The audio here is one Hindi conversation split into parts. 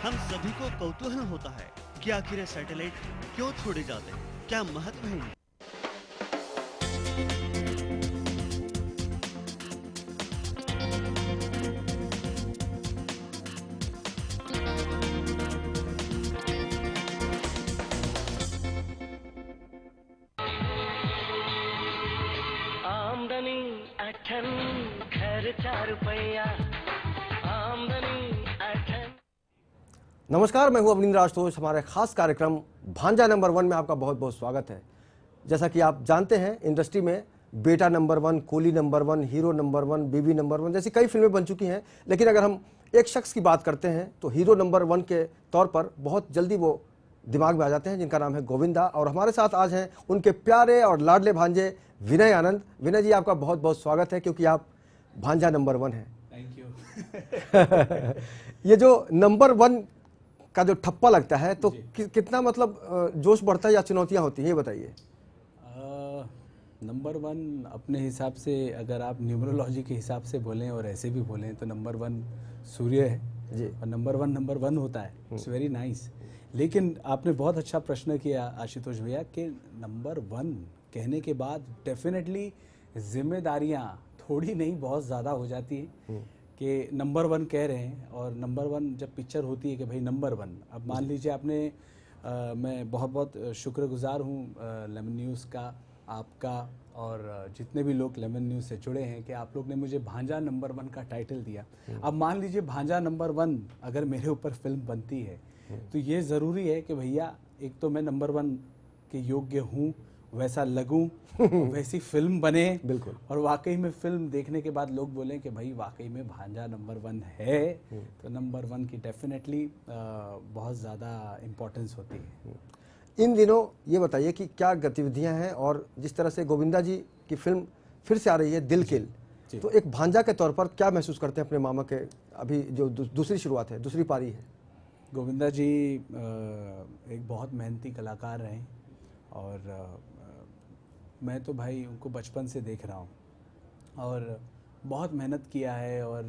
हम सभी को कौतूहल होता है कि आखिर ये सैटेलाइट क्यों छोड़े जाते हैं, क्या महत्व है इनका? आमदनी अठन खर्चा रुपया आमदनी अठन। नमस्कार, मैं हूं अवनींद्र आशुतोष। हमारे खास कार्यक्रम भांजा नंबर 1 में आपका बहुत बहुत स्वागत है। जैसा कि आप जानते हैं, इंडस्ट्री में Beta number 1, Coolie number 1, hero number 1, Biwi number 1 जैसी कई फिल्में बन चुकी हैं। लेकिन अगर हम एक शख्स की बात करते हैं तो हीरो नंबर 1 के तौर पर बहुत जल्दी वो दिमाग में आ जाते हैं, जिनका नाम है गोविंदा। और हमारे साथ आज हैं उनके प्यारे और लाडले भांजे विनय आनंद। विनय जी, आपका बहुत बहुत स्वागत है, क्योंकि आप भांजा नंबर 1 हैं। Thank you. ये जो नंबर 1 का जो ठप्पा लगता है तो कितना मतलब जोश बढ़ता है या चुनौतियां होती हैं, ये बताइए। नंबर 1 अपने हिसाब से, अगर आप न्यूमरोलॉजी के हिसाब से बोलें और ऐसे भी बोलें तो नंबर 1 सूर्य है जी। और नंबर 1 होता है। It's very nice. लेकिन आपने बहुत अच्छा प्रश्न किया आशुतोष भैया कि नंबर 1 कहने के बाद डेफिनेटली जिम्मेदारियां थोड़ी नहीं बहुत ज़्यादा हो जाती हैं कि नंबर 1 कह रहे हैं। और नंबर 1 जब पिक्चर होती है कि भाई नंबर 1, अब मान लीजिए आपने मैं बहुत बहुत शुक्रगुजार हूँ लेमन न्यूज़ का, आपका और जितने भी लोग लेमन न्यूज़ से जुड़े हैं कि आप लोग ने मुझे भांजा नंबर 1 का टाइटल दिया। अब मान लीजिए भांजा नंबर 1 अगर मेरे ऊपर फिल्म बनती है तो ये ज़रूरी है कि भैया एक तो मैं नंबर 1 के योग्य हूँ, वैसा लगूं, वैसी फिल्म बने। बिल्कुल। और वाकई में फिल्म देखने के बाद लोग बोलें कि भाई वाकई में भांजा नंबर 1 है, तो नंबर 1 की डेफिनेटली बहुत ज़्यादा इम्पोर्टेंस होती है। इन दिनों ये बताइए कि क्या गतिविधियां हैं, और जिस तरह से गोविंदा जी की फिल्म फिर से आ रही है दिल किल, तो एक भांजा के तौर पर क्या महसूस करते हैं अपने मामा के, अभी जो दूसरी शुरुआत है, दूसरी पारी है? गोविंदा जी एक बहुत मेहनती कलाकार रहे और मैं तो भाई उनको बचपन से देख रहा हूँ और बहुत मेहनत किया है और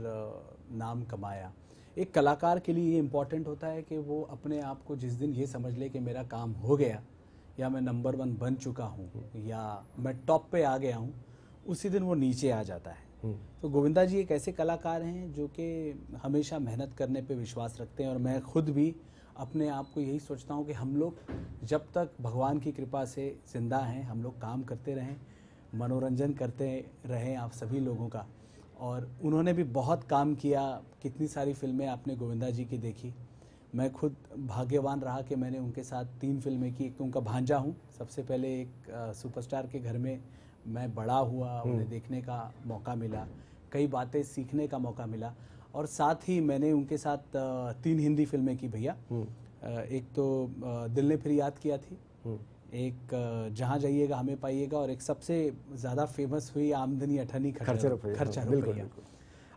नाम कमाया। एक कलाकार के लिए ये इम्पॉर्टेंट होता है कि वो अपने आप को जिस दिन ये समझ ले कि मेरा काम हो गया या मैं नंबर 1 बन चुका हूँ या मैं टॉप पे आ गया हूँ, उसी दिन वो नीचे आ जाता है। तो गोविंदा जी एक ऐसे कलाकार हैं जो कि हमेशा मेहनत करने पे विश्वास रखते हैं। और मैं खुद भी अपने आप को यही सोचता हूँ कि हम लोग जब तक भगवान की कृपा से ज़िंदा हैं, हम लोग काम करते रहें, मनोरंजन करते रहें आप सभी लोगों का। और उन्होंने भी बहुत काम किया। कितनी सारी फिल्में आपने गोविंदा जी की देखी। मैं खुद भाग्यवान रहा कि मैंने उनके साथ 3 फिल्में की। एक तो उनका भांजा हूँ, सबसे पहले एक सुपरस्टार के घर में मैं बड़ा हुआ, उन्हें देखने का मौका मिला, कई बातें सीखने का मौका मिला। और साथ ही मैंने उनके साथ 3 हिंदी फिल्में की भैया। एक तो दिल ने फिर याद किया थी, एक जहाँ जाइएगा हमें पाइएगा, और एक सबसे ज़्यादा फेमस हुई आमदनी अठनी खर्चा रुपया।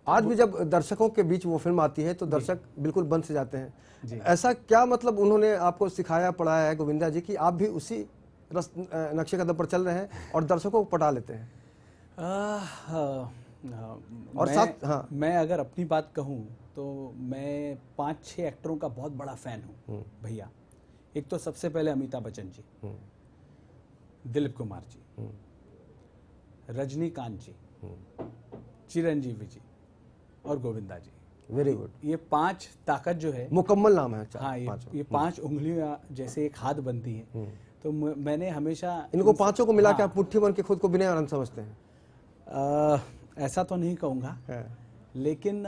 आज भी जब दर्शकों के बीच वो फिल्म आती है तो दर्शक बिल्कुल बंद से जाते हैं। ऐसा क्या मतलब उन्होंने आपको सिखाया पढ़ाया है गोविंदा जी की आप भी उसी नक्शे कदम पर चल रहे हैं और दर्शकों को पटा लेते हैं? और साथ मैं अगर अपनी बात कहूँ तो मैं 5-6 एक्टरों का बहुत बड़ा फ़ैन हूँ भैया। एक तो सबसे पहले अमिताभ बच्चन जी, दिलीप कुमार जी, रजनीकांत जी, चिरंजीवी जी और गोविंदा जी। Very good. ये 5 ताकत जो है, मुकम्मल नाम है। हाँ, ये 5 उंगलियां जैसे एक हाथ बनती हैं। तो मैंने हमेशा इनको 5 को मिला के आप मुट्ठी बन के खुद को विनय आनंद समझते हैं? ऐसा तो नहीं कहूँगा, लेकिन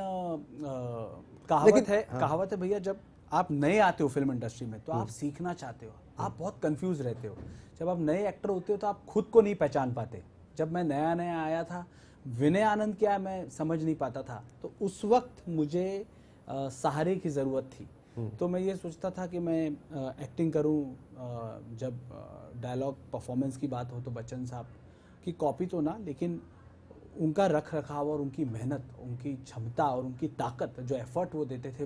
कहावत है भैया, जब आप नए आते हो फिल्म इंडस्ट्री में तो आप सीखना चाहते हो, आप बहुत कंफ्यूज रहते हो। जब आप नए एक्टर होते हो तो आप खुद को नहीं पहचान पाते। जब मैं नया नया आया था, विनय आनंद क्या है मैं समझ नहीं पाता था, तो उस वक्त मुझे सहारे की ज़रूरत थी। तो मैं ये सोचता था कि मैं एक्टिंग करूं। जब डायलॉग परफॉर्मेंस की बात हो तो बच्चन साहब की कॉपी तो ना, लेकिन उनका रख रखाव और उनकी मेहनत, उनकी क्षमता और उनकी ताकत, जो एफर्ट वो देते थे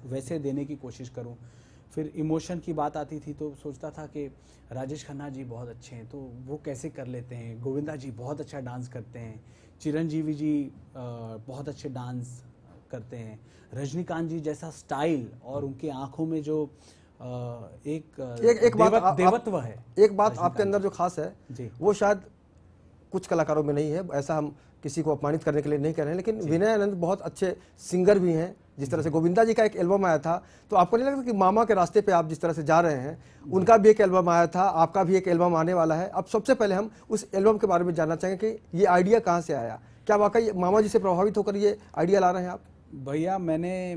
वैसे देने की कोशिश करूं। फिर इमोशन की बात आती थी तो सोचता था कि राजेश खन्ना जी बहुत अच्छे हैं तो वो कैसे कर लेते हैं, गोविंदा जी बहुत अच्छा डांस करते हैं, चिरंजीवी जी बहुत अच्छे डांस करते हैं। रजनीकांत जी जैसा स्टाइल और उनकी आंखों में जो एक बात देवत्व है। एक बात आपके अंदर जो खास है जी। वो शायद कुछ कलाकारों में नहीं है, ऐसा हम किसी को अपमानित करने के लिए नहीं कह रहे हैं, लेकिन विनय आनंद बहुत अच्छे सिंगर भी हैं। जिस तरह से गोविंदा जी का एक एल्बम आया था, तो आपको नहीं लगता कि मामा के रास्ते पे आप जिस तरह से जा रहे हैं, उनका भी एक एल्बम आया था, आपका भी एक एल्बम आने वाला है। अब सबसे पहले हम उस एल्बम के बारे में जानना चाहेंगे कि ये आइडिया कहाँ से आया, क्या वाकई मामा जी से प्रभावित होकर ये आइडिया ला रहे हैं आप? भैया मैंने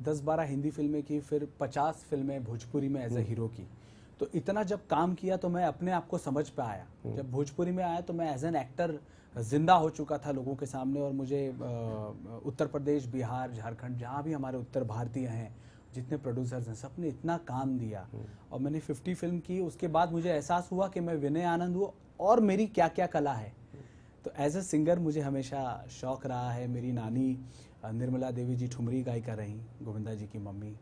10-12 हिंदी फिल्में की, फिर 50 फिल्में भोजपुरी में एज ए हीरो की। तो इतना जब काम किया तो मैं अपने आप को समझ पे आया। जब भोजपुरी में आया तो मैं एज एन एक्टर जिंदा हो चुका था लोगों के सामने, और मुझे उत्तर प्रदेश, बिहार, झारखंड, जहाँ भी हमारे उत्तर भारतीय हैं, जितने प्रोड्यूसर्स हैं, सब ने इतना काम दिया। और मैंने 50 फिल्म की। उसके बाद मुझे एहसास हुआ कि मैं विनय आनंद हूँ और मेरी क्या क्या कला है। तो एज ए सिंगर मुझे हमेशा शौक रहा है। मेरी नानी निर्मला देवी जी ठुमरी गायिका रहीं, गोविंदा जी की मम्मी।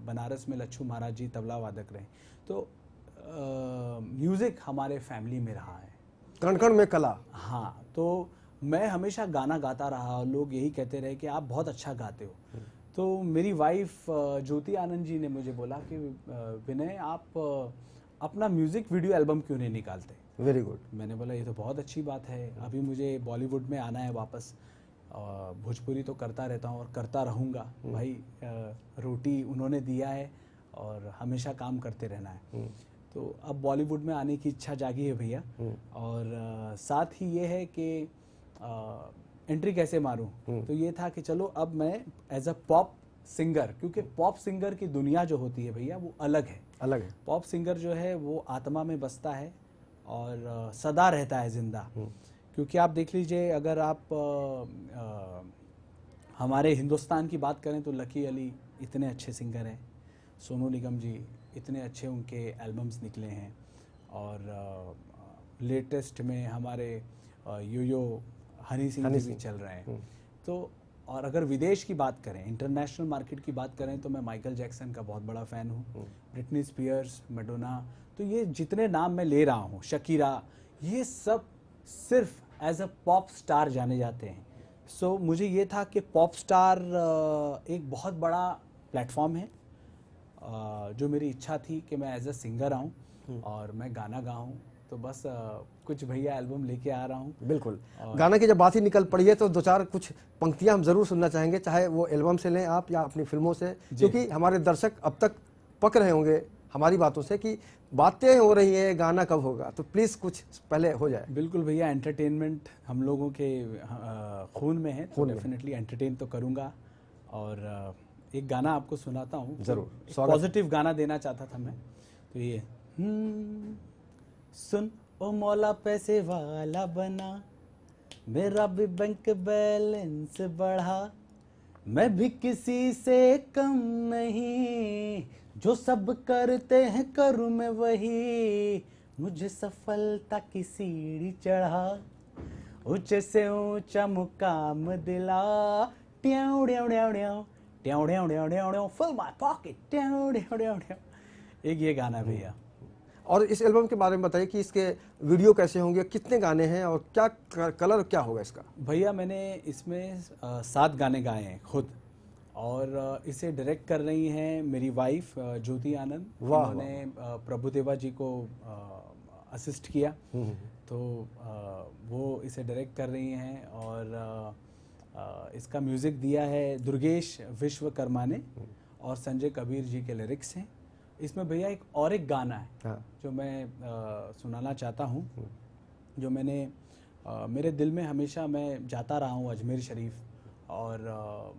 बनारस में लच्छू महाराज जी तबला वादक रहे। तो म्यूज़िक हमारे फैमिली में रहा है, कण कण में कला। हाँ, तो मैं हमेशा गाना गाता रहा और लोग यही कहते रहे कि आप बहुत अच्छा गाते हो। तो मेरी वाइफ ज्योति आनंद जी ने मुझे बोला कि विनय आप अपना म्यूज़िक वीडियो एल्बम क्यों नहीं निकालते। Very good. मैंने बोला ये तो बहुत अच्छी बात है, अभी मुझे बॉलीवुड में आना है वापस। भोजपुरी तो करता रहता हूँ और करता रहूँगा भाई। रोटी उन्होंने दिया है और हमेशा काम करते रहना है। तो अब बॉलीवुड में आने की इच्छा जागी है भैया। और साथ ही ये है कि एंट्री कैसे मारूं। तो ये था कि चलो अब मैं एज अ पॉप सिंगर, क्योंकि पॉप सिंगर की दुनिया जो होती है भैया वो अलग है। अलग है। पॉप सिंगर जो है वो आत्मा में बसता है और सदा रहता है जिंदा। क्योंकि आप देख लीजिए, अगर आप हमारे हिंदुस्तान की बात करें तो लकी अली इतने अच्छे सिंगर हैं, सोनू निगम जी इतने अच्छे उनके एल्बम्स निकले हैं, और लेटेस्ट में हमारे यो हनी सिंह जी भी चल रहे हैं। तो और अगर विदेश की बात करें, इंटरनेशनल मार्केट की बात करें, तो मैं माइकल जैक्सन का बहुत बड़ा फ़ैन हूँ, ब्रिटनी स्पीयर्स, मैडोना। तो ये जितने नाम मैं ले रहा हूँ, शकीरा, ये सब सिर्फ एज अ पॉप स्टार जाने जाते हैं। सो मुझे ये था कि पॉप स्टार एक बहुत बड़ा प्लेटफॉर्म है, जो मेरी इच्छा थी कि मैं एज अ सिंगर आऊँ और मैं गाना गाऊँ। तो बस कुछ भैया एल्बम लेके आ रहा हूँ। बिल्कुल। गाने की जब बात ही निकल पड़ी है तो दो चार कुछ पंक्तियां हम जरूर सुनना चाहेंगे, चाहे वो एल्बम से लें आप या अपनी फिल्मों से, क्योंकि हमारे दर्शक अब तक पक रहे होंगे हमारी बातों से कि बातें हो रही है, गाना कब होगा। तो प्लीज कुछ पहले हो जाए। बिल्कुल भैया, एंटरटेनमेंट हम लोगों के खून में है, तो डेफिनेटली एंटरटेन तो करूँगा। और एक गाना आपको सुनाता हूँ, जरूर, पॉजिटिव गाना देना चाहता था मैं। तो ये सुन ओ मौला पैसे वाला बना, मेरा भी बैंक बैलेंस बढ़ा, मैं भी किसी से कम नहीं, जो सब करते हैं करूँ मैं वही, मुझे सफलता की सीढ़ी चढ़ा, ऊंचे से ऊंचा मुकाम दिला, ट्याऊ ट्याऊ ट्याऊ ट्याऊ ट्याऊ ट्याऊ ट्याऊ ट्याऊ ट्याऊ, फिल माय पॉकेट, ट्याऊ ट्याऊ ट्याऊ ट्याऊ। एक ये गाना है भैया। और इस एल्बम के बारे में बताइए कि इसके वीडियो कैसे होंगे, कितने गाने हैं और क्या कलर क्या होगा इसका? भैया मैंने इसमें 7 गाने गाए हैं खुद, और इसे डायरेक्ट कर रही हैं मेरी वाइफ ज्योति आनंद। उन्होंने प्रभुदेवा जी को असिस्ट किया, तो वो इसे डायरेक्ट कर रही हैं। और इसका म्यूज़िक दिया है दुर्गेश विश्वकर्मा ने, और संजय कबीर जी के लिरिक्स हैं। इसमें भैया एक गाना है जो मैं सुनाना चाहता हूँ, जो मैंने मेरे दिल में हमेशा, मैं जाता रहा हूँ अजमेर शरीफ, और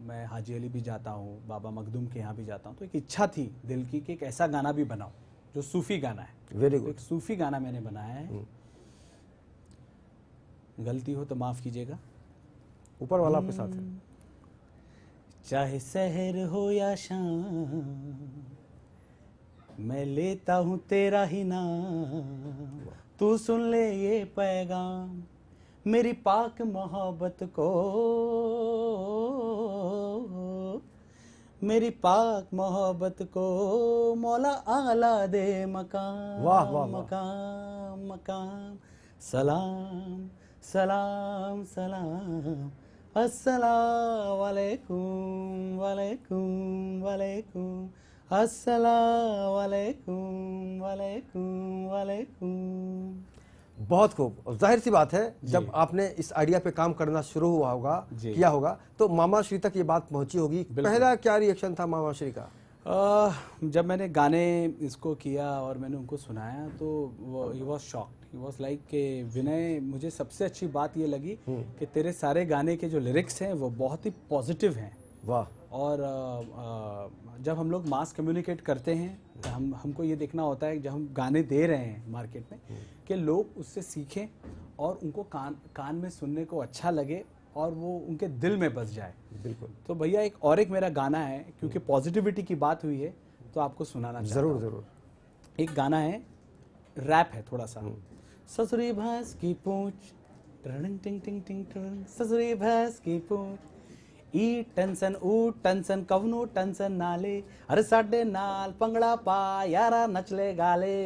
मैं हाजी अली भी जाता हूँ, बाबा मखदूम के यहाँ भी जाता हूँ। तो एक इच्छा थी दिल की कि एक ऐसा गाना भी बनाऊँ जो सूफ़ी गाना है। Very good. एक सूफ़ी गाना मैंने बनाया है। गलती हो तो माफ़ कीजिएगा, ऊपर वाला आपके साथ है। चाहे सहर हो या शाम, मैं लेता हूँ तेरा ही नाम, तू सुन ले ये पैगाम, मेरी पाक मोहब्बत को, मेरी पाक मोहब्बत को मौला आला दे मकाम। वाह वाह, मकाम मकाम, सलाम सलाम सलाम, अस्सलाम वालेकुम वालेकुम वालेकुम, अस्सलाम वालेकुम वालेकुम वालेकुम। बहुत खूब। और जाहिर सी बात है जब आपने इस आइडिया पे काम करना शुरू हुआ होगा, किया होगा, तो मामा श्री तक ये बात पहुंची होगी। पहला क्या रिएक्शन था मामा श्री का? जब मैंने गाने इसको किया और मैंने उनको सुनाया तो वो he was shocked, he was like कि विनय, मुझे सबसे अच्छी बात ये लगी कि तेरे सारे गाने के जो लिरिक्स हैं वो बहुत ही पॉजिटिव हैं। वाह। और जब हम लोग मास कम्युनिकेट करते हैं तो हमको ये देखना होता है जब हम गाने दे रहे हैं मार्केट में कि लोग उससे सीखें और उनको कान में सुनने को अच्छा लगे और वो उनके दिल में बस जाए। बिल्कुल। तो भैया एक मेरा गाना है, क्योंकि पॉजिटिविटी की बात हुई है तो आपको सुनाना चाहता हूं। जरूर जरूर। एक गाना है, रैप है थोड़ा सा। ससुरी भैंस की पूंछ, टिंग टिंग टिंग टिंग टिंग, ससुरी भैंस की पूंछ, ई टेंशन ऊ टेंशन कवनो टेंशन नाले, अरे साडे नाल पंगड़ा पा यारा नचले गाले,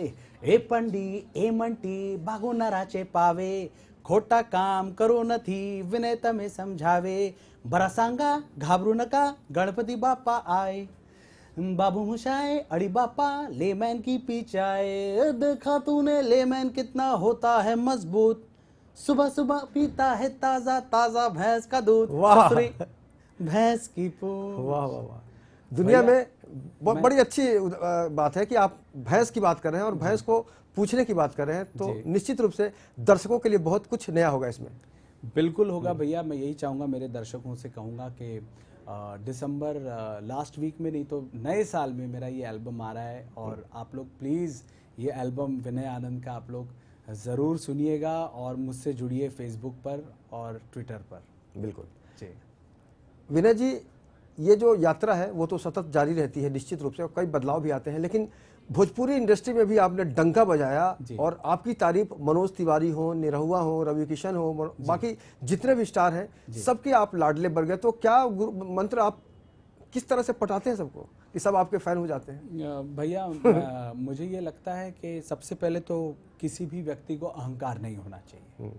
ए पंडी ए मंटी बागो नराचे पावे, खोटा काम करो नथी विनय तमे समझावे, बरा सांगा घाबरू नका गणपति बापा आए, बाबू मुशाए अड़ी बापा लेमैन की पीछाए, देखा तूने लेमैन कितना होता है मजबूत, सुबह सुबह पीता है ताजा ताजा भैंस का दूध, वाह। भैंस की पूंछ। वाह वाह वाह। दुनिया में बड़ी अच्छी बात है कि आप भैंस की बात कर रहे हैं और भैंस को पूछने की बात कर रहे हैं, तो निश्चित रूप से दर्शकों के लिए बहुत कुछ नया होगा इसमें। बिल्कुल होगा भैया। मैं यही चाहूँगा, मेरे दर्शकों से कहूँगा कि दिसंबर लास्ट वीक में नहीं तो नए साल में मेरा ये एल्बम आ रहा है और आप लोग प्लीज़ ये एल्बम विनय आनंद का आप लोग ज़रूर सुनिएगा और मुझसे जुड़िए फेसबुक पर और ट्विटर पर। बिल्कुल जी विनय जी, ये जो यात्रा है वो तो सतत जारी रहती है निश्चित रूप से, और कई बदलाव भी आते हैं, लेकिन भोजपुरी इंडस्ट्री में भी आपने डंका बजाया और आपकी तारीफ मनोज तिवारी हो, निरहुआ हो, रवि किशन हो, बाकी जितने भी स्टार हैं सबके आप लाडले बन गए। तो क्या मंत्र आप किस तरह से पटाते हैं सबको कि सब आपके फैन हो जाते हैं? भैया मुझे ये लगता है कि सबसे पहले तो किसी भी व्यक्ति को अहंकार नहीं होना चाहिए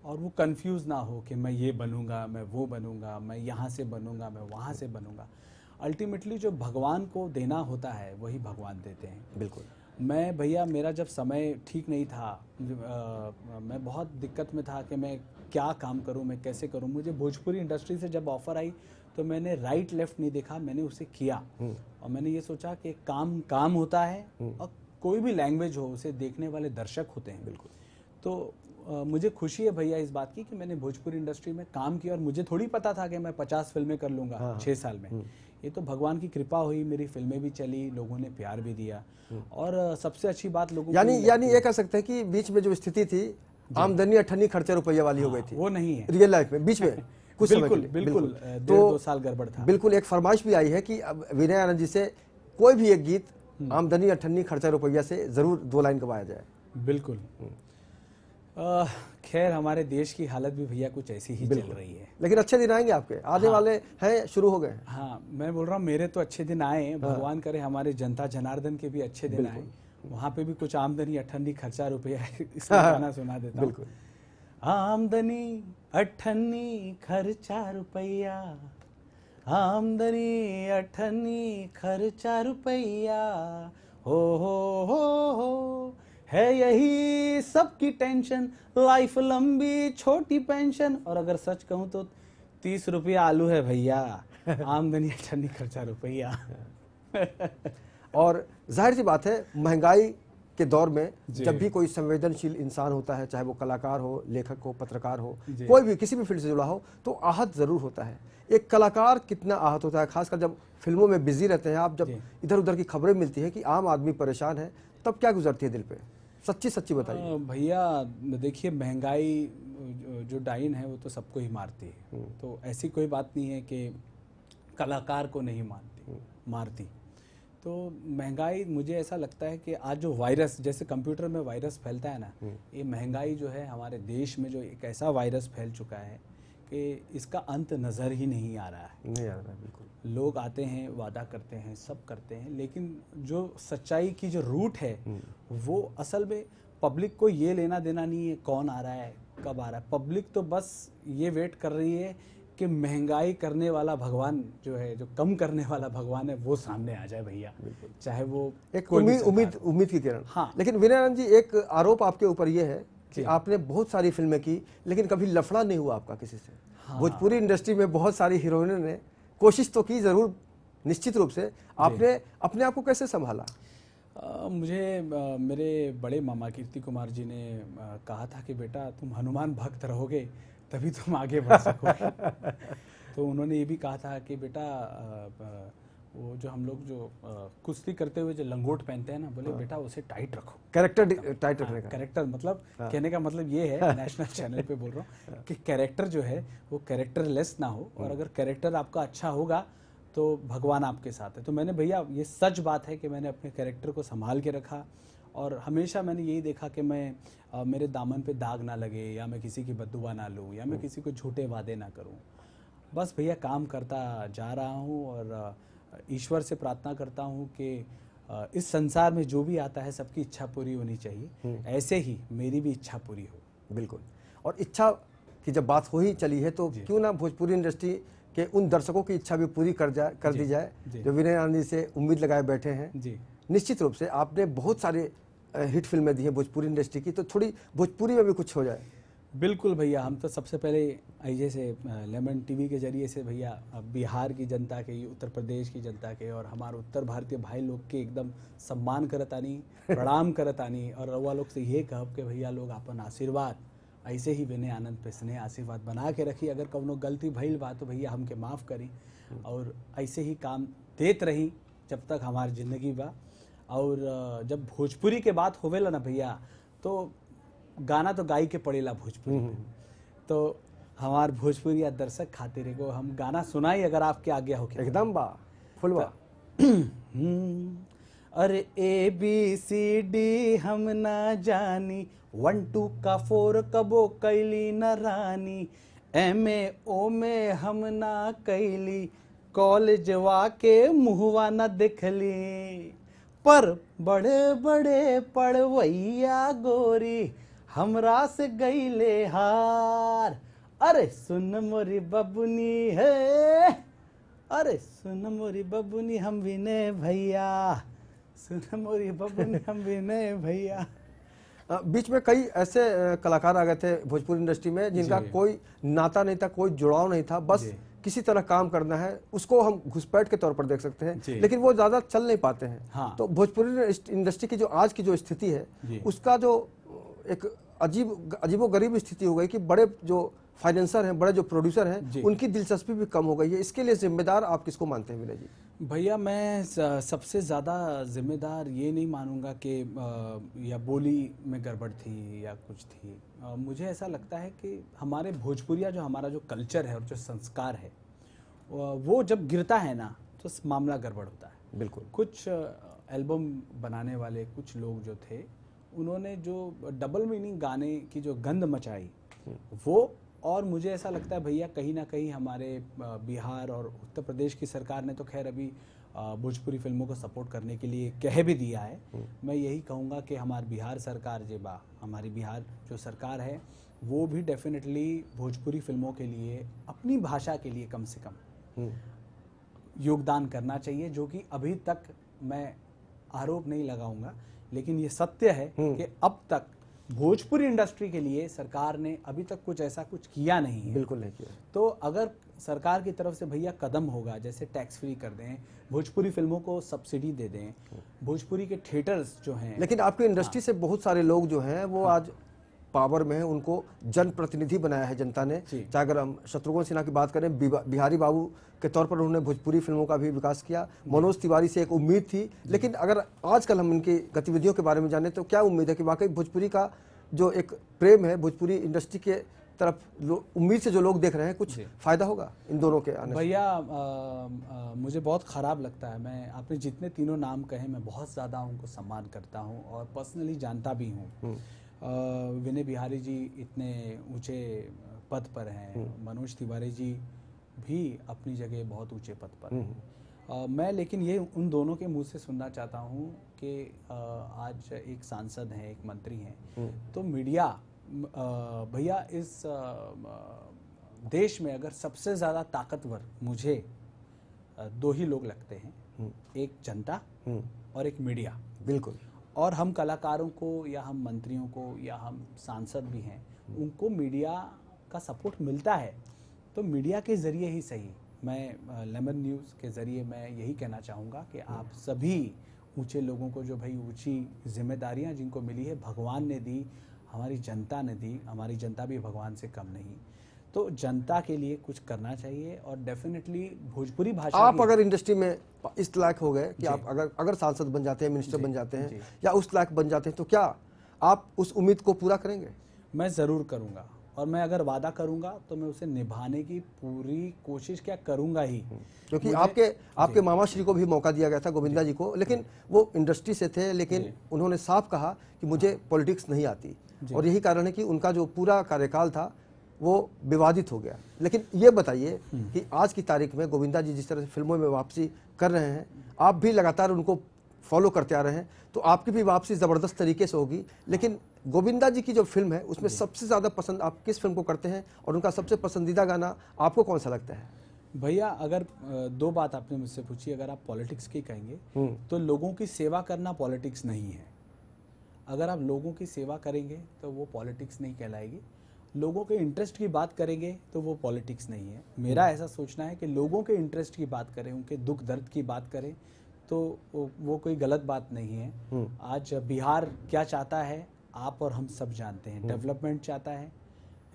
और वो कंफ्यूज ना हो कि मैं ये बनूंगा, मैं वो बनूंगा, मैं यहाँ से बनूंगा, मैं वहाँ से बनूंगा। अल्टीमेटली जो भगवान को देना होता है वही भगवान देते हैं। बिल्कुल। मैं भैया, मेरा जब समय ठीक नहीं था, मैं बहुत दिक्कत में था कि मैं क्या काम करूं, मैं कैसे करूं। मुझे भोजपुरी इंडस्ट्री से जब ऑफ़र आई तो मैंने राइट लेफ्ट नहीं देखा, मैंने उसे किया और मैंने ये सोचा कि काम काम होता है और कोई भी लैंग्वेज हो उसे देखने वाले दर्शक होते हैं। बिल्कुल। तो मुझे खुशी है भैया इस बात की कि मैंने भोजपुरी इंडस्ट्री में काम किया और मुझे थोड़ी पता था कि मैं 50 फिल्में कर लूँगा 6 साल में। ये तो भगवान की कृपा हुई, मेरी फिल्में भी चली, लोगों ने प्यार भी दिया और सबसे अच्छी बात लोगों यानी ये कह सकते हैं कि बीच में जो स्थिति थी, आमदनी अठन्नी खर्चे रुपया वाली हो गई थी, वो नहीं है रियल लाइफ में बीच में कुछ समय के लिए। बिल्कुल तो 2 साल गड़बड़ था। बिल्कुल एक फरमाइश भी आई है कि अब विनय आनंद जी से कोई भी एक गीत आमदनी अठन्नी खर्चा रुपया से जरूर 2 लाइन गवाया जाए। बिल्कुल। खैर हमारे देश की हालत भी भैया कुछ ऐसी ही चल रही है, लेकिन अच्छे दिन आएंगे आपके, आने वाले हैं, शुरू हो गए। हाँ, मैं बोल रहा हूँ मेरे तो अच्छे दिन आए, भगवान करे हमारे जनता जनार्दन के भी अच्छे दिन आए, वहाँ पे भी कुछ आमदनी अठन्नी खर्चा रुपया इसका गाना सुना देता हूँ। बिल्कुल। आमदनी अठन्नी खर्चा रुपया, आमदनी अठन्नी खर्चा रुपया, हो है यही सबकी टेंशन, लाइफ लंबी छोटी पेंशन। और अगर सच कहूं तो 30 रुपया आलू है भैया, आमदनी अठन्नी खर्चा रुपया। और जाहिर सी बात है, महंगाई के दौर में जब भी कोई संवेदनशील इंसान होता है, चाहे वो कलाकार हो, लेखक हो, पत्रकार हो, कोई भी किसी भी फील्ड से जुड़ा हो, तो आहत जरूर होता है। एक कलाकार कितना आहत होता है, खासकर जब फिल्मों में बिजी रहते हैं आप, जब इधर उधर की खबरें मिलती है कि आम आदमी परेशान है, तब क्या गुजरती है दिल पे? सच्ची सच्ची बताइए। भैया देखिए, महंगाई जो डाइन है वो तो सबको ही मारती है, तो ऐसी कोई बात नहीं है कि कलाकार को नहीं मारती। तो महंगाई, मुझे ऐसा लगता है कि आज जो वायरस, जैसे कंप्यूटर में वायरस फैलता है ना, ये महंगाई जो है हमारे देश में जो एक ऐसा वायरस फैल चुका है कि इसका अंत नज़र ही नहीं आ रहा है। नहीं आ रहा है, बिल्कुल। लोग आते हैं, वादा करते हैं, सब करते हैं, लेकिन जो सच्चाई की जो रूट है वो असल में पब्लिक को ये लेना देना नहीं है कौन आ रहा है, कब आ रहा है। पब्लिक तो बस ये वेट कर रही है कि महंगाई करने वाला भगवान जो है, जो कम करने वाला भगवान है, वो सामने आ जाए भैया, चाहे वो एक कोई भी उम्मीद सरकार उम्मीद उम्मीद की किरण। हाँ। लेकिन विनय आनंद जी, एक आरोप आपके ऊपर ये है कि जी। आपने बहुत सारी फिल्में की लेकिन कभी लफड़ा नहीं हुआ आपका किसी से। हाँ। भोजपुरी इंडस्ट्री में बहुत सारी हीरोइनों ने कोशिश तो की जरूर, निश्चित रूप से, आपने अपने आप को कैसे संभाला? मुझे मेरे बड़े मामा कीर्ति कुमार जी ने कहा था कि बेटा तुम हनुमान भक्त रहोगे तभी तुम आगे बढ़ सकोगे। तो उन्होंने ये भी कहा था कि बेटा वो जो हम लोग जो कुश्ती करते हुए जो लंगोट पहनते हैं ना, बोले बेटा उसे टाइट रखो। कैरेक्टर टाइट रखने का। कैरेक्टर मतलब कहने का मतलब ये है, नेशनल चैनल पे बोल रहा हूँ कि कैरेक्टर जो है वो कैरेक्टर लेस ना हो, और अगर कैरेक्टर आपका अच्छा होगा तो भगवान आपके साथ है। तो मैंने भैया, ये सच बात है कि मैंने अपने कैरेक्टर को संभाल के रखा, और हमेशा मैंने यही देखा कि मैं मेरे दामन पे दाग ना लगे, या मैं किसी की बद्दुआ ना लूँ, या मैं किसी को झूठे वादे ना करूँ। बस भैया काम करता जा रहा हूँ, और ईश्वर से प्रार्थना करता हूँ कि इस संसार में जो भी आता है सबकी इच्छा पूरी होनी चाहिए, ऐसे ही मेरी भी इच्छा पूरी हो। बिल्कुल। और इच्छा की जब बात हो ही चली है तो क्यों ना भोजपुरी इंडस्ट्री के उन दर्शकों की इच्छा भी पूरी कर दी जाए जो विनय आनंद जी से उम्मीद लगाए बैठे हैं। जी। निश्चित रूप से आपने बहुत सारे हिट फिल्में दी हैं भोजपुरी इंडस्ट्री की, तो थोड़ी भोजपुरी में भी कुछ हो जाए। बिल्कुल भैया, हम तो सबसे पहले ऐसे से लेमन टीवी के जरिए से भैया बिहार की जनता के, उत्तर प्रदेश की जनता के, और हमारे उत्तर भारतीय भाई लोग के एकदम सम्मान करतानी, प्रणाम करतानी, और रउआ लोग से ये कहब कि भैया लोग अपन आशीर्वाद ऐसे ही विनय आनंद पे स्नेह आशीर्वाद बना के रखी। अगर कौनो गलती भइल बा तो भैया हमके माफ़ करी, और ऐसे ही काम देत रही जब तक हमारी ज़िंदगी बा। और जब भोजपुरी के बात होवेला ना भैया, तो गाना तो गाई के पड़ेला भोजपुरी में। तो हमार भोजपुरी या दर्शक खातिर एगो हम गाना सुनाई, अगर आपके आज्ञा हो। एकदम बा, फुलवा। अरे ABCD हम ना जानी, 1 2 का 4 कबो कैली न रानी, MA में हम ना कैली, कॉलेजवा के मुहवा न देखली, पर बड़े बड़े पढ़वैया गोरी हमरा से गईले हार। अरे सुन मोरी बबुनी है, अरे सुन मोरी बबुनी हम विनय भैया, सुन मोरी बबुनी हम विनय भैया। बीच में कई ऐसे कलाकार आ गए थे भोजपुरी इंडस्ट्री में जिनका कोई नाता नहीं था, कोई जुड़ाव नहीं था, बस किसी तरह काम करना है, उसको हम घुसपैठ के तौर पर देख सकते हैं, लेकिन वो ज्यादा चल नहीं पाते हैं। हाँ। तो भोजपुरी इंडस्ट्री की जो आज की जो स्थिति है, उसका जो एक अजीबो गरीब स्थिति हो गई कि बड़े जो फाइनेंसर हैं, बड़े जो प्रोड्यूसर हैं, उनकी दिलचस्पी भी कम हो गई है। इसके लिए जिम्मेदार आप किसको मानते हैं विनय जी? भैया मैं सबसे ज़्यादा जिम्मेदार ये नहीं मानूंगा कि या बोली में गड़बड़ थी या कुछ थी। मुझे ऐसा लगता है कि हमारे भोजपुरिया जो हमारा जो कल्चर है और जो संस्कार है, वो जब गिरता है ना तो मामला गड़बड़ होता है। बिल्कुल। कुछ एल्बम बनाने वाले कुछ लोग जो थे, उन्होंने जो डबल मीनिंग गाने की जो गंद मचाई वो, और मुझे ऐसा लगता है भैया कहीं ना कहीं हमारे बिहार और उत्तर प्रदेश की सरकार ने तो खैर अभी भोजपुरी फिल्मों को सपोर्ट करने के लिए कह भी दिया है। मैं यही कहूँगा कि हमारी बिहार सरकार जे बा, हमारी बिहार जो सरकार है वो भी डेफिनेटली भोजपुरी फिल्मों के लिए, अपनी भाषा के लिए कम से कम योगदान करना चाहिए, जो कि अभी तक मैं आरोप नहीं लगाऊंगा, लेकिन ये सत्य है कि अब तक भोजपुरी इंडस्ट्री के लिए सरकार ने अभी तक कुछ ऐसा कुछ किया नहीं है। बिल्कुल नहीं किया। तो अगर सरकार की तरफ से भैया कदम होगा, जैसे टैक्स फ्री कर दें, भोजपुरी फिल्मों को सब्सिडी दे दें, भोजपुरी के थिएटर्स जो हैं। लेकिन आपकी इंडस्ट्री से बहुत सारे लोग जो हैं वो आज पावर में है, उनको जनप्रतिनिधि बनाया है जनता ने। चाहे अगर हम शत्रुघ्न सिन्हा की बात करें, बिहारी बाबू के तौर पर उन्होंने भोजपुरी फिल्मों का भी विकास किया। मनोज तिवारी से एक उम्मीद थी, लेकिन अगर आजकल हम इनकी गतिविधियों के बारे में जाने तो क्या उम्मीद है कि वाकई भोजपुरी का जो एक प्रेम है भोजपुरी इंडस्ट्री के तरफ, उम्मीद से जो लोग देख रहे हैं, कुछ फायदा होगा इन दोनों के आने से? भैया मुझे बहुत ख़राब लगता है, मैं आपने जितने तीनों नाम कहे मैं बहुत ज़्यादा उनको सम्मान करता हूँ और पर्सनली जानता भी हूँ। विनय बिहारी जी इतने ऊंचे पद पर हैं, मनोज तिवारी जी भी अपनी जगह बहुत ऊंचे पद पर हैं। मैं लेकिन ये उन दोनों के मुंह से सुनना चाहता हूँ कि आज एक सांसद हैं, एक मंत्री हैं, तो मीडिया भैया इस देश में अगर सबसे ज़्यादा ताकतवर मुझे दो ही लोग लगते हैं, एक जनता और एक मीडिया। बिल्कुल। और हम कलाकारों को या हम मंत्रियों को या हम सांसद भी हैं, उनको मीडिया का सपोर्ट मिलता है, तो मीडिया के ज़रिए ही सही। मैं लेमन न्यूज़ के ज़रिए मैं यही कहना चाहूँगा कि आप सभी ऊंचे लोगों को, जो भाई ऊंची जिम्मेदारियां जिनको मिली है, भगवान ने दी, हमारी जनता ने दी, हमारी जनता भी भगवान से कम नहीं, तो जनता के लिए कुछ करना चाहिए। और डेफिनेटली भोजपुरी भाषा आप अगर इंडस्ट्री में इस लायक हो गए कि आप अगर सांसद बन जाते हैं, मिनिस्टर बन जाते हैं या उस लायक बन जाते हैं, तो क्या आप उस उम्मीद को पूरा करेंगे? मैं ज़रूर करूँगा, और मैं अगर वादा करूँगा तो मैं उसे निभाने की पूरी कोशिश क्या करूँगा ही। क्योंकि आपके मामा श्री को भी मौका दिया गया था, गोविंदा जी को, लेकिन वो इंडस्ट्री से थे, लेकिन उन्होंने साफ कहा कि मुझे पॉलिटिक्स नहीं आती, और यही कारण है कि उनका जो पूरा कार्यकाल था वो विवादित हो गया। लेकिन ये बताइए कि आज की तारीख में गोविंदा जी जिस तरह से फिल्मों में वापसी कर रहे हैं, आप भी लगातार उनको फॉलो करते आ रहे हैं, तो आपकी भी वापसी ज़बरदस्त तरीके से होगी। लेकिन गोविंदा जी की जो फिल्म है उसमें सबसे ज़्यादा पसंद आप किस फिल्म को करते हैं, और उनका सबसे पसंदीदा गाना आपको कौन सा लगता है? भैया, अगर दो बात आपने मुझसे पूछी, अगर आप पॉलिटिक्स की कहेंगे तो लोगों की सेवा करना पॉलिटिक्स नहीं है। अगर आप लोगों की सेवा करेंगे तो वो पॉलिटिक्स नहीं कहलाएगी। लोगों के इंटरेस्ट की बात करेंगे तो वो पॉलिटिक्स नहीं है। मेरा ऐसा सोचना है कि लोगों के इंटरेस्ट की बात करें, उनके दुख दर्द की बात करें, तो वो कोई गलत बात नहीं है। आज बिहार क्या चाहता है आप और हम सब जानते हैं। डेवलपमेंट चाहता है,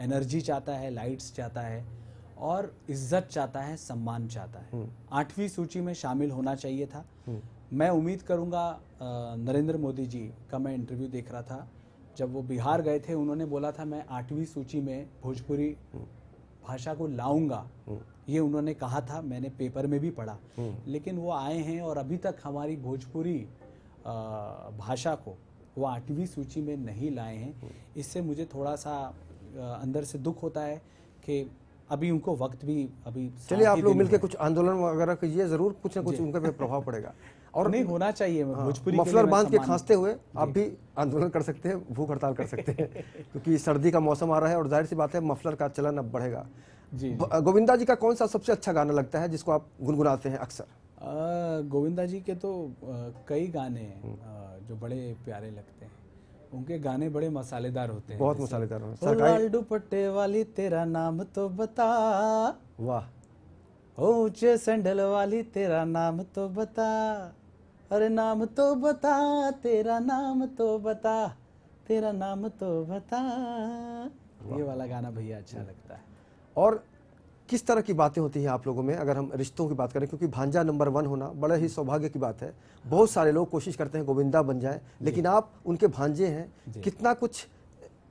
एनर्जी चाहता है, लाइट्स चाहता है, और इज्जत चाहता है, सम्मान चाहता है। 8वीं सूची में शामिल होना चाहिए था। मैं उम्मीद करूंगा, नरेंद्र मोदी जी का मैं इंटरव्यू देख रहा था, जब वो बिहार गए थे, उन्होंने बोला था मैं 8वीं सूची में भोजपुरी भाषा को लाऊंगा, ये उन्होंने कहा था, मैंने पेपर में भी पढ़ा। लेकिन वो आए हैं और अभी तक हमारी भोजपुरी भाषा को वो 8वीं सूची में नहीं लाए हैं। इससे मुझे थोड़ा सा अंदर से दुख होता है कि अभी उनको वक्त भी अभी। चलिए, आप लोग मिलकर कुछ आंदोलन वगैरह कीजिए, जरूर कुछ ना कुछ उनका भी प्रभाव पड़ेगा। और नहीं होना चाहिए। भोजपुरी मफलर बांध के खांसते हुए आप भी आंदोलन कर सकते हैं, भूख हड़ताल कर सकते हैं, क्योंकि सर्दी का मौसम आ रहा है और जाहिर सी बात है मफलर का चलन अब बढ़ेगा। जी। गोविंदा जी का कौन सा सबसे अच्छा गाना लगता है जिसको आप गुनगुनाते हैं अक्सर? गोविंदा जी के तो कई गाने हैं जो बड़े प्यारे लगते हैं। उनके गाने बड़े मसालेदार होते हैं, बहुत मसालेदार होते हैं। लाल दुपट्टे वाली तेरा नाम तो बता, वाह। ऊंचे सैंडल वाली तेरा नाम तो बता, अरे नाम तो बता, तेरा नाम तो बता, तेरा नाम तो बता। ये वाला गाना भैया अच्छा लगता है। और किस तरह की बातें होती हैं आप लोगों में, अगर हम रिश्तों की बात करें, क्योंकि भांजा नंबर 1 होना बड़ा ही सौभाग्य की बात है। बहुत सारे लोग कोशिश करते हैं गोविंदा बन जाएं, लेकिन आप उनके भांजे हैं, कितना कुछ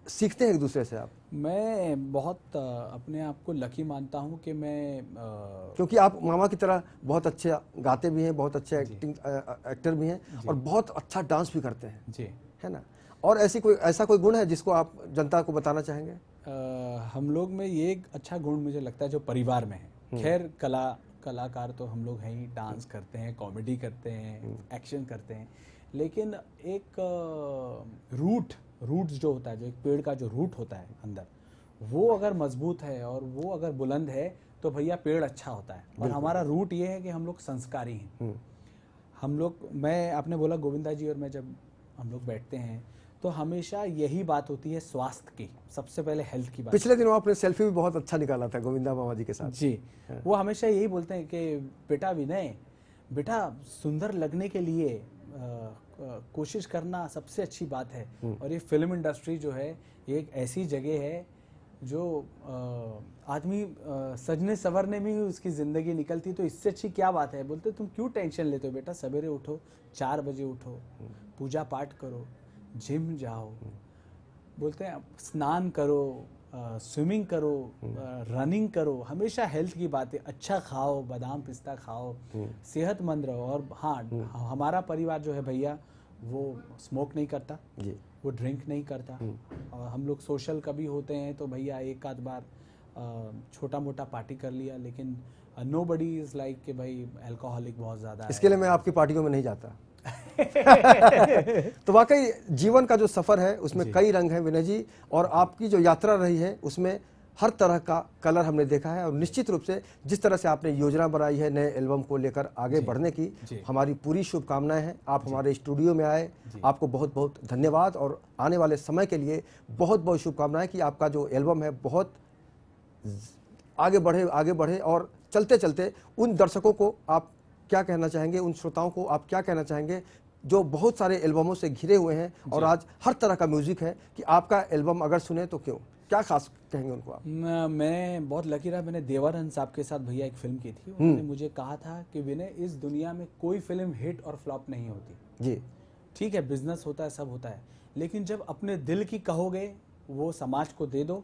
सीखते हैं एक दूसरे से आप? मैं बहुत अपने आप को लकी मानता हूं कि मैं क्योंकि आप मामा की तरह बहुत अच्छे गाते भी हैं, बहुत अच्छे एक्टर भी हैं, और बहुत अच्छा डांस भी करते हैं जी, है ना? और ऐसा कोई गुण है जिसको आप जनता को बताना चाहेंगे? हम लोग में ये एक अच्छा गुण मुझे लगता है जो परिवार में है। खैर कलाकार तो हम लोग हैं ही, डांस करते हैं, कॉमेडी करते हैं, एक्शन करते हैं, लेकिन एक रूट्स जो होता है, जो एक पेड़ का जो रूट होता है अंदर, वो अगर मजबूत है और वो अगर बुलंद है तो भैया पेड़ अच्छा होता है। और हमारा रूट ये है कि हम लोग संस्कारी हैं। हम लोग, मैं आपने बोला गोविंदा जी और मैं जब हम लोग बैठते हैं तो हमेशा यही बात होती है स्वास्थ्य की, सबसे पहले हेल्थ की बात। पिछले दिनों आपने सेल्फी भी बहुत अच्छा निकाला था गोविंदा मामा जी के साथ। जी, वो हमेशा यही बोलते हैं कि बेटा विनय, बेटा सुंदर लगने के लिए कोशिश करना सबसे अच्छी बात है। और ये फिल्म इंडस्ट्री जो है, ये एक ऐसी जगह है जो आदमी सजने संवरने में ही उसकी ज़िंदगी निकलती, तो इससे अच्छी क्या बात है। बोलते तुम क्यों टेंशन लेते हो बेटा, सवेरे उठो, 4 बजे उठो, पूजा पाठ करो, जिम जाओ, बोलते हैं स्नान करो, स्विमिंग करो, रनिंग करो, हमेशा हेल्थ की बातें, अच्छा खाओ, बादाम पिस्ता खाओ, सेहतमंद रहो। और हाँ, हमारा परिवार जो है भैया वो स्मोक नहीं करता जी, वो ड्रिंक नहीं करता। और हम लोग सोशल कभी होते हैं तो भैया एक आध बार छोटा मोटा पार्टी कर लिया, लेकिन नोबडी इज लाइक कि भाई अल्कोहलिक बहुत ज़्यादा है। इसके लिए मैं आपकी पार्टियों में नहीं जाता। तो वाकई जीवन का जो सफर है उसमें कई रंग हैं विनय जी, और आपकी जो यात्रा रही है उसमें हर तरह का कलर हमने देखा है और निश्चित रूप से जिस तरह से आपने योजना बनाई है नए एल्बम को लेकर आगे बढ़ने की, हमारी पूरी शुभकामनाएं हैं। आप हमारे स्टूडियो में आए, आपको बहुत बहुत धन्यवाद और आने वाले समय के लिए बहुत बहुत शुभकामनाएं कि आपका जो एल्बम है बहुत आगे बढ़े और चलते चलते उन दर्शकों को आप क्या कहना चाहेंगे, उन श्रोताओं को आप क्या कहना चाहेंगे जो बहुत सारे एल्बमों से घिरे हुए हैं और आज हर तरह का म्यूजिक है कि आपका एल्बम अगर सुने तो क्यों, क्या खास कहेंगे उनको आप? मैं बहुत लकी रहा, मैंने देवानंद साहब के साथ भैया एक फिल्म की थी। उन्होंने मुझे कहा था कि विनय, इस दुनिया में कोई फिल्म हिट और फ्लॉप नहीं होती जी। ठीक है, बिजनेस होता है, सब होता है, लेकिन जब अपने दिल की कहोगे वो समाज को दे दो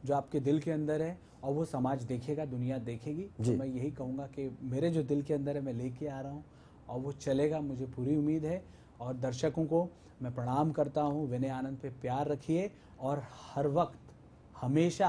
जो आपके दिल के अंदर है, और वो समाज देखेगा, दुनिया देखेगी। तो मैं यही कहूँगा कि मेरे जो दिल के अंदर है मैं लेके आ रहा हूँ और वो चलेगा, मुझे पूरी उम्मीद है। और दर्शकों को मैं प्रणाम करता हूँ, विनय आनंद पे प्यार रखिए और हर वक्त हमेशा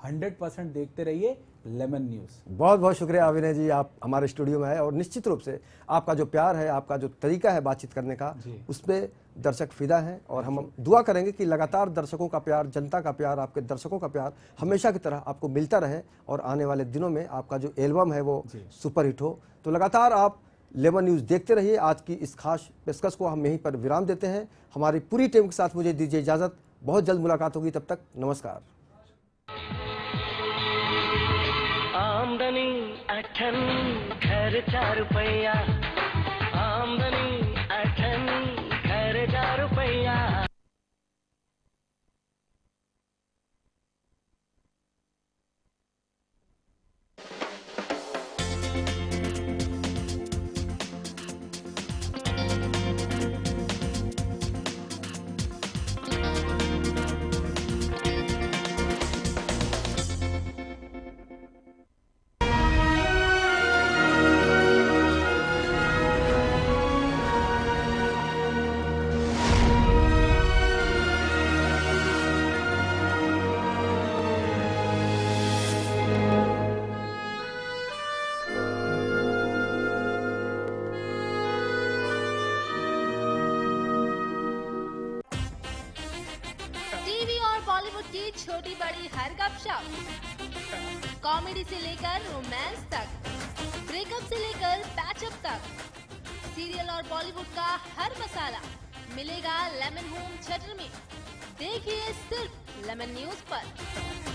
100% देखते रहिए लेमन न्यूज़। बहुत बहुत शुक्रिया विनय जी, आप हमारे स्टूडियो में आए और निश्चित रूप से आपका जो प्यार है, आपका जो तरीका है बातचीत करने का, उस पर दर्शक फिदा हैं और हम दुआ करेंगे कि लगातार दर्शकों का प्यार, जनता का प्यार, आपके दर्शकों का प्यार हमेशा की तरह आपको मिलता रहे और आने वाले दिनों में आपका जो एल्बम है वो सुपर हिट हो। तो लगातार आप लेमन न्यूज़ देखते रहिए। आज की इस खास पेशकश को हम यहीं पर विराम देते हैं। हमारी पूरी टीम के साथ मुझे दीजिए इजाज़त, बहुत जल्द मुलाकात होगी, तब तक नमस्कार। आमदनी अठन खर्चा रुपया, आमदनी अठन खर्चा रुपया। टीवी और बॉलीवुड की छोटी बड़ी हर गपशप, कॉमेडी से लेकर रोमांस तक, ब्रेकअप से लेकर पैचअप तक, सीरियल और बॉलीवुड का हर मसाला मिलेगा लेमन होम थिएटर में। देखिए सिर्फ लेमन न्यूज पर।